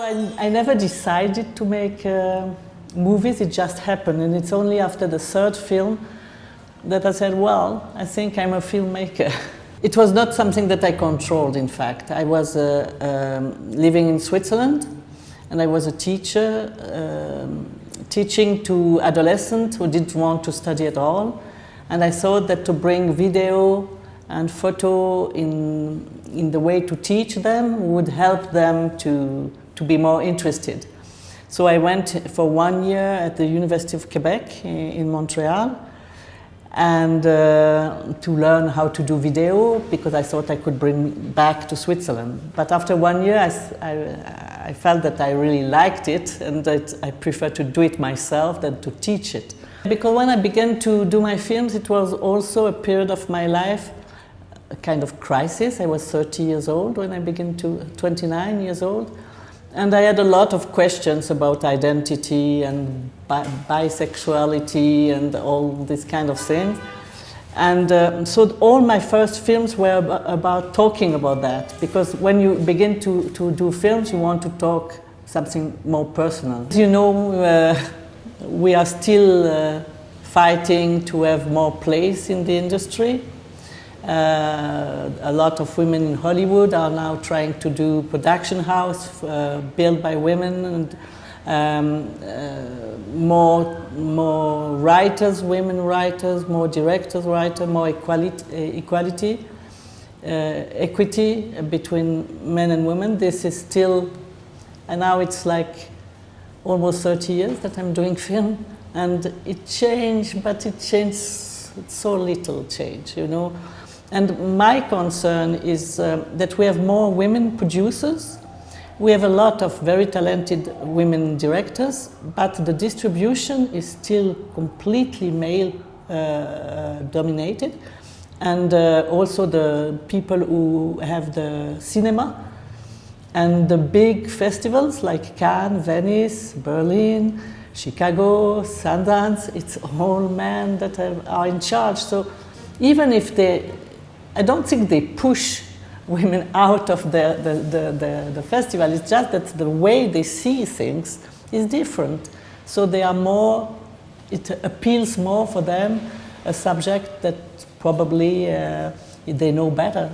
So I never decided to make movies, it just happened. And it's only after the third film that I said, well, I think I'm a filmmaker. It was not something that I controlled, in fact. I was living in Switzerland, and I was a teacher, teaching to adolescents who didn't want to study at all. And I thought that to bring video and photo in the way to teach them would help them to be more interested. So I went for 1 year at the University of Quebec in Montreal, and to learn how to do video, because I thought I could bring back to Switzerland. But after 1 year, I felt that I really liked it, and that I prefer to do it myself than to teach it. Because when I began to do my films, it was also a period of my life, a kind of crisis. I was 30 years old when I began to, 29 years old. And I had a lot of questions about identity and bisexuality and all these kind of things. And so all my first films were about talking about that, because when you begin to do films, you want to talk something more personal. You know, we are still fighting to have more place in the industry. A lot of women in Hollywood are now trying to do production house built by women, and more writers, women writers, more directors writers, more equity between men and women. This is still, and now it's like almost 30 years that I'm doing film, and it changed, but it changed so little change, you know. And my concern is that we have more women producers. We have a lot of very talented women directors, but the distribution is still completely male dominated. And also the people who have the cinema and the big festivals like Cannes, Venice, Berlin, Chicago, Sundance, it's all men that are in charge. So even if I don't think they push women out of the festival. It's just that the way they see things is different. So they are more, it appeals more for them, a subject that probably they know better.